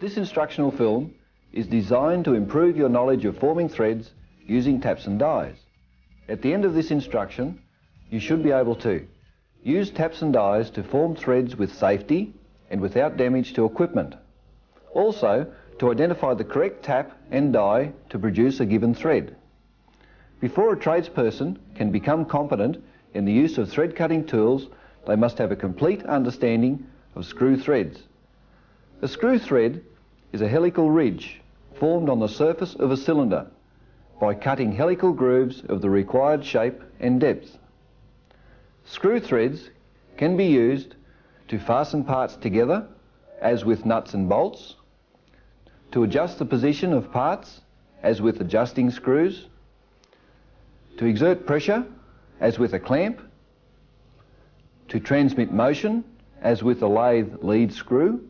This instructional film is designed to improve your knowledge of forming threads using taps and dies. At the end of this instruction, you should be able to use taps and dies to form threads with safety and without damage to equipment. Also, to identify the correct tap and die to produce a given thread. Before a tradesperson can become competent in the use of thread cutting tools, they must have a complete understanding of screw threads. A screw thread is a helical ridge formed on the surface of a cylinder by cutting helical grooves of the required shape and depth. Screw threads can be used to fasten parts together, as with nuts and bolts, to adjust the position of parts, as with adjusting screws, to exert pressure, as with a clamp, to transmit motion, as with a lathe lead screw,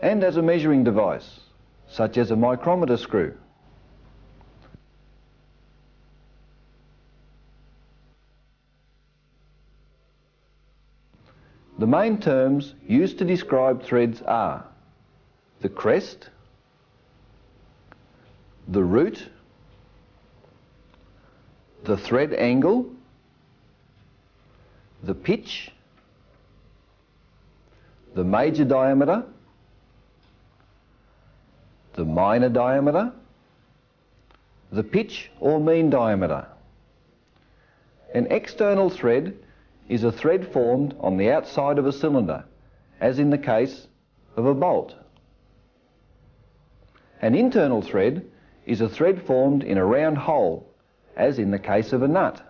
and as a measuring device, such as a micrometer screw. The main terms used to describe threads are the crest, the root, the thread angle, the pitch, the major diameter, the minor diameter, the pitch or mean diameter. An external thread is a thread formed on the outside of a cylinder, as in the case of a bolt. An internal thread is a thread formed in a round hole, as in the case of a nut.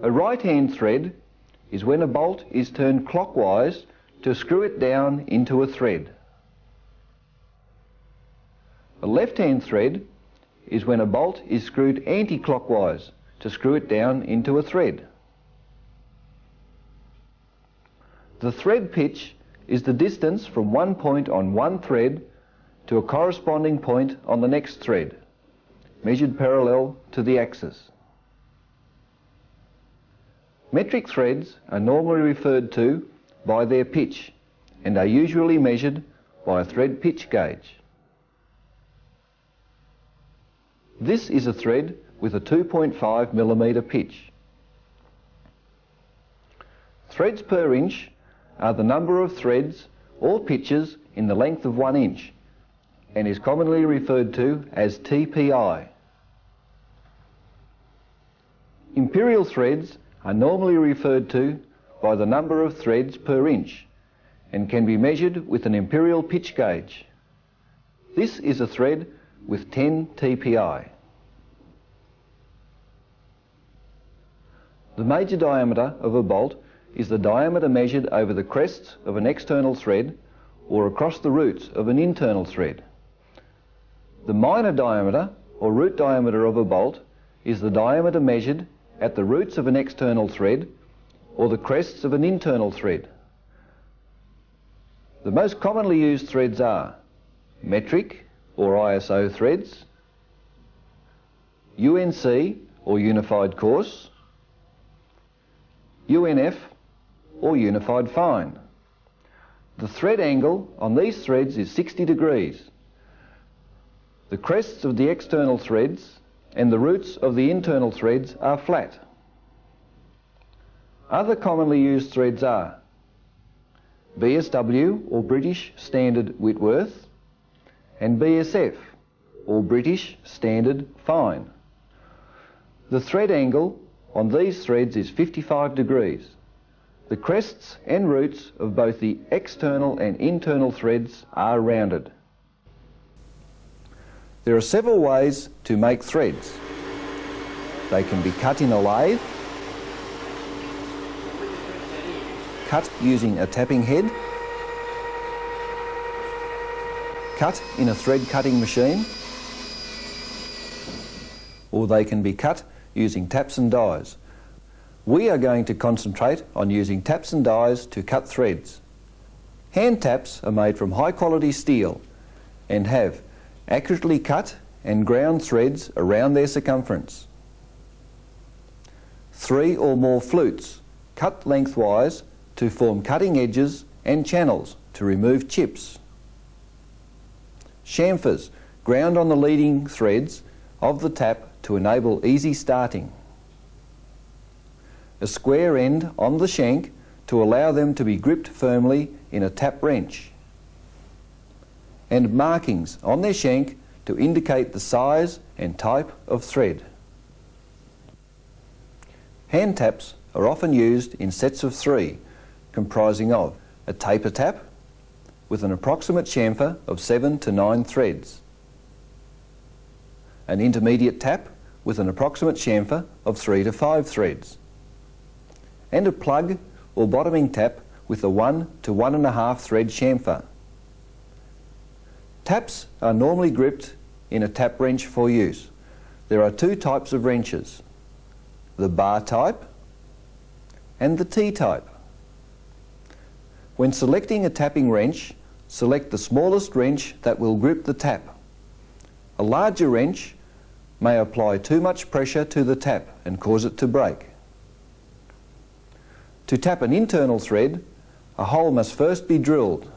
A right-hand thread is when a bolt is turned clockwise to screw it down into a thread. A left-hand thread is when a bolt is screwed anti-clockwise to screw it down into a thread. The thread pitch is the distance from one point on one thread to a corresponding point on the next thread, measured parallel to the axis. Metric threads are normally referred to by their pitch and are usually measured by a thread pitch gauge. This is a thread with a 2.5mm pitch. Threads per inch are the number of threads or pitches in the length of 1 inch and is commonly referred to as TPI. Imperial threads are normally referred to by the number of threads per inch and can be measured with an imperial pitch gauge. This is a thread with 10 TPI. The major diameter of a bolt is the diameter measured over the crests of an external thread or across the roots of an internal thread. The minor diameter or root diameter of a bolt is the diameter measured at the roots of an external thread or the crests of an internal thread. The most commonly used threads are metric or ISO threads, UNC or unified coarse, UNF or unified fine. The thread angle on these threads is 60 degrees. The crests of the external threads and the roots of the internal threads are flat. Other commonly used threads are BSW or British Standard Whitworth and BSF or British Standard Fine. The thread angle on these threads is 55 degrees. The crests and roots of both the external and internal threads are rounded. There are several ways to make threads. They can be cut in a lathe, cut using a tapping head, cut in a thread cutting machine, or they can be cut using taps and dies. We are going to concentrate on using taps and dies to cut threads. Hand taps are made from high quality steel and have accurately cut and ground threads around their circumference. 3 or more flutes cut lengthwise to form cutting edges and channels to remove chips. Chamfers ground on the leading threads of the tap to enable easy starting. A square end on the shank to allow them to be gripped firmly in a tap wrench. And markings on their shank to indicate the size and type of thread. Hand taps are often used in sets of 3, comprising of a taper tap with an approximate chamfer of 7 to 9 threads, an intermediate tap with an approximate chamfer of 3 to 5 threads, and a plug or bottoming tap with a 1 to 1.5 thread chamfer. Taps are normally gripped in a tap wrench for use. There are 2 types of wrenches, the bar type and the T-type. When selecting a tapping wrench, select the smallest wrench that will grip the tap. A larger wrench may apply too much pressure to the tap and cause it to break. To tap an internal thread, a hole must first be drilled.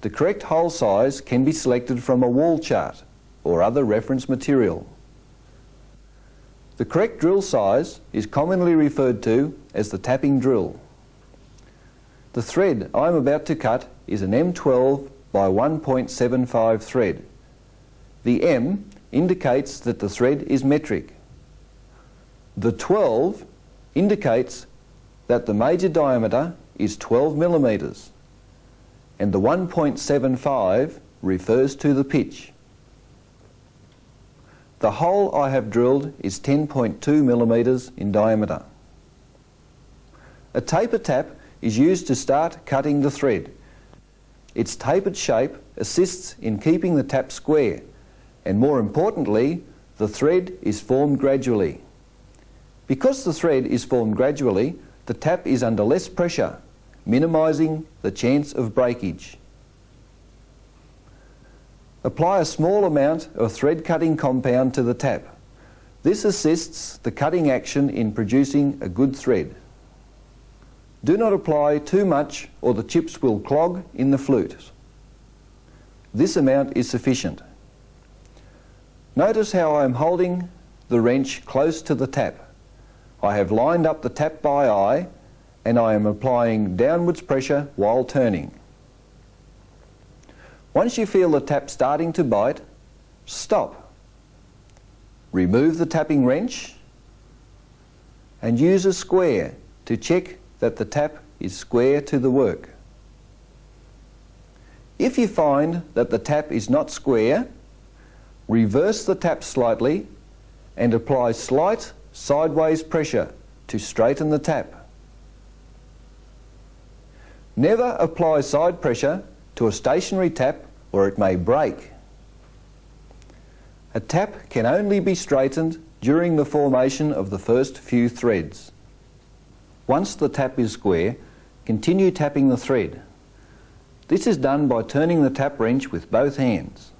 The correct hole size can be selected from a wall chart or other reference material. The correct drill size is commonly referred to as the tapping drill. The thread I am about to cut is an M12 by 1.75 thread. The M indicates that the thread is metric. The 12 indicates that the major diameter is 12 millimeters, and the 1.75 refers to the pitch. The hole I have drilled is 10.2 millimeters in diameter. A taper tap is used to start cutting the thread. Its tapered shape assists in keeping the tap square, and more importantly, the thread is formed gradually. Because the thread is formed gradually, the tap is under less pressure, minimizing the chance of breakage. Apply a small amount of thread cutting compound to the tap. This assists the cutting action in producing a good thread. Do not apply too much or the chips will clog in the flute. This amount is sufficient. Notice how I am holding the wrench close to the tap. I have lined up the tap by eye and I am applying downwards pressure while turning. Once you feel the tap starting to bite, stop. Remove the tapping wrench and use a square to check that the tap is square to the work. If you find that the tap is not square, reverse the tap slightly and apply slight sideways pressure to straighten the tap. Never apply side pressure to a stationary tap or it may break. A tap can only be straightened during the formation of the first few threads. Once the tap is square, continue tapping the thread. This is done by turning the tap wrench with both hands.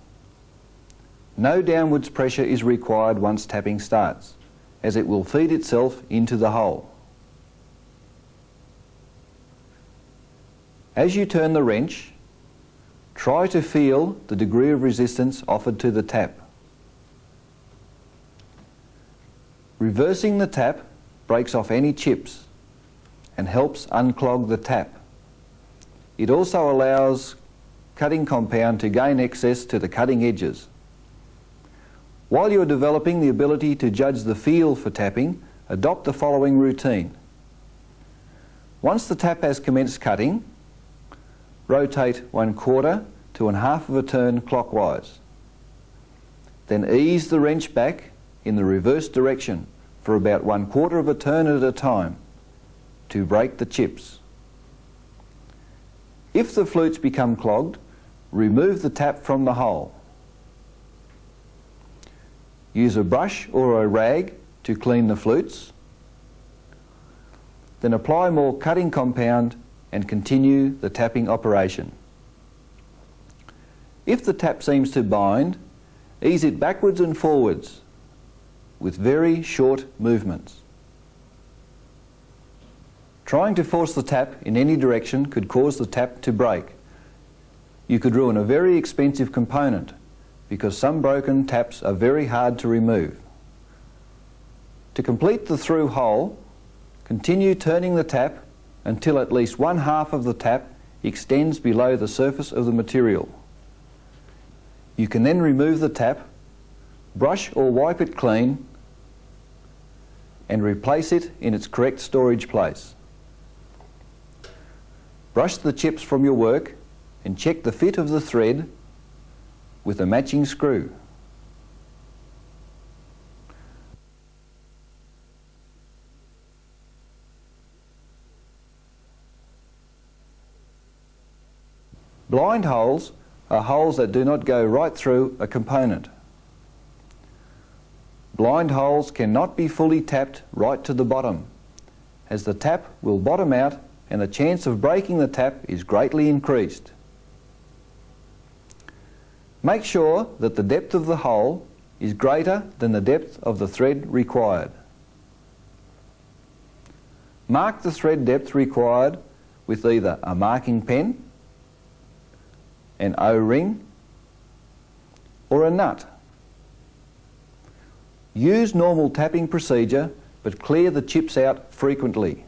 No downwards pressure is required once tapping starts, as it will feed itself into the hole. As you turn the wrench, try to feel the degree of resistance offered to the tap. Reversing the tap breaks off any chips and helps unclog the tap. It also allows cutting compound to gain access to the cutting edges. While you are developing the ability to judge the feel for tapping, adopt the following routine. Once the tap has commenced cutting, rotate 1/4 to 1/2 of a turn clockwise. Then ease the wrench back in the reverse direction for about 1/4 of a turn at a time to break the chips. If the flutes become clogged, remove the tap from the hole. Use a brush or a rag to clean the flutes. Then apply more cutting compound and continue the tapping operation. If the tap seems to bind ease it backwards and forwards with very short movements. Trying to force the tap in any direction could cause the tap to break. You could ruin a very expensive component because some broken taps are very hard to remove. To complete the through hole, continue turning the tap until at least 1/2 of the tap extends below the surface of the material. You can then remove the tap, brush or wipe it clean, and replace it in its correct storage place. Brush the chips from your work and check the fit of the thread with a matching screw. Blind holes are holes that do not go right through a component. Blind holes cannot be fully tapped right to the bottom, as the tap will bottom out and the chance of breaking the tap is greatly increased. Make sure that the depth of the hole is greater than the depth of the thread required. Mark the thread depth required with either a marking pen, an O-ring, or a nut. Use normal tapping procedure, but clear the chips out frequently.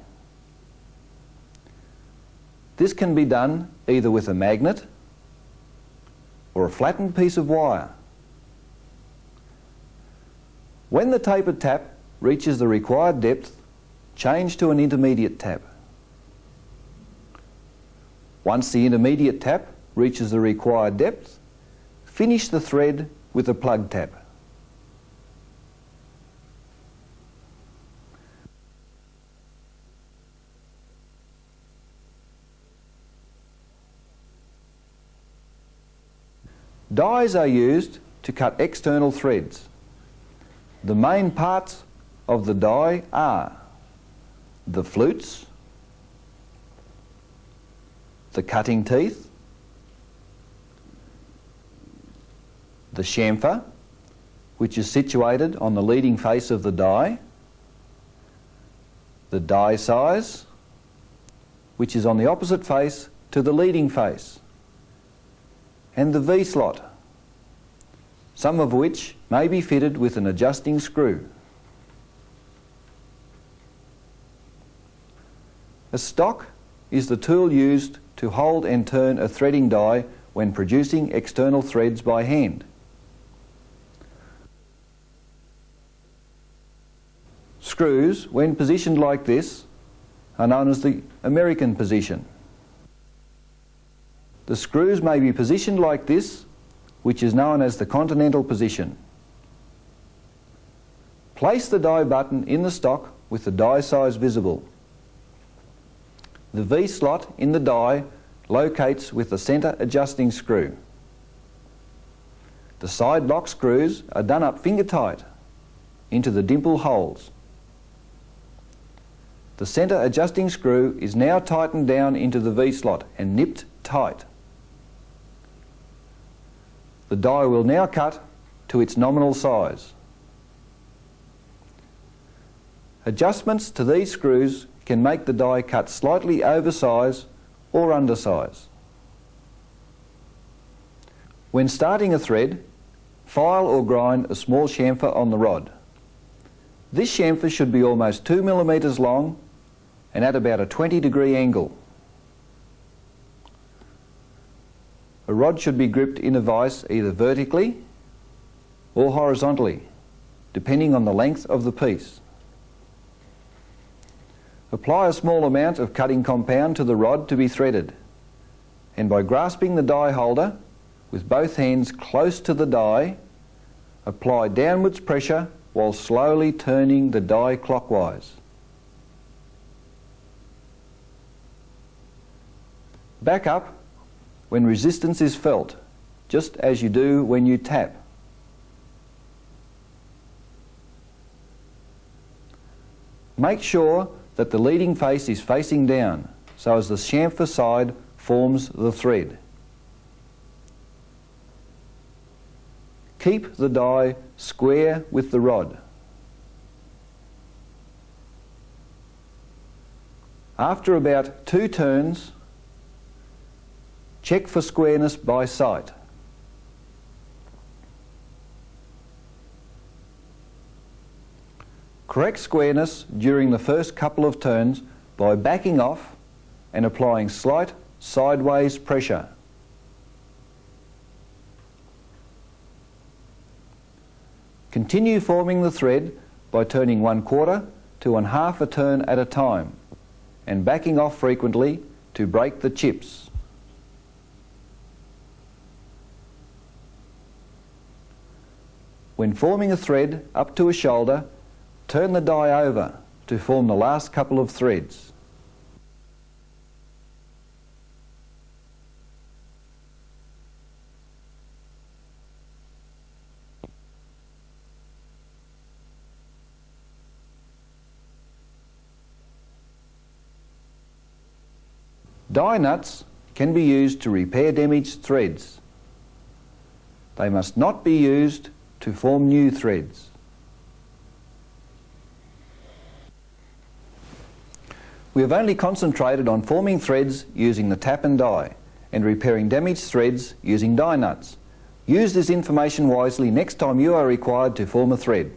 This can be done either with a magnet or a flattened piece of wire. When the tapered tap reaches the required depth, change to an intermediate tap. Once the intermediate tap reaches the required depth, finish the thread with a plug tap. Dies are used to cut external threads. The main parts of the die are the flutes, the cutting teeth, the chamfer, which is situated on the leading face of the die, the die size, which is on the opposite face to the leading face, and the V-slot, some of which may be fitted with an adjusting screw. A stock is the tool used to hold and turn a threading die when producing external threads by hand. Screws, when positioned like this, are known as the American position. The screws may be positioned like this, which is known as the continental position. Place the die button in the stock with the die size visible. The V-slot in the die locates with the centre adjusting screw. The side lock screws are done up finger tight into the dimple holes. The centre adjusting screw is now tightened down into the V-slot and nipped tight. The die will now cut to its nominal size. Adjustments to these screws can make the die cut slightly oversize or undersize. When starting a thread, file or grind a small chamfer on the rod. This chamfer should be almost 2 millimeters long and at about a 20-degree angle. A rod should be gripped in a vise either vertically or horizontally, depending on the length of the piece. Apply a small amount of cutting compound to the rod to be threaded, and by grasping the die holder with both hands close to the die, apply downwards pressure while slowly turning the die clockwise. Back up when resistance is felt, just as you do when you tap. Make sure that the leading face is facing down, so as the chamfer side forms the thread. Keep the die square with the rod. After about 2 turns, check for squareness by sight. Correct squareness during the first couple of turns by backing off and applying slight sideways pressure. Continue forming the thread by turning 1/4 to 1/2 a turn at a time and backing off frequently to break the chips. When forming a thread up to a shoulder, turn the die over to form the last couple of threads. Die nuts can be used to repair damaged threads. They must not be used to form new threads. We have only concentrated on forming threads using the tap and die and repairing damaged threads using die nuts. Use this information wisely next time you are required to form a thread.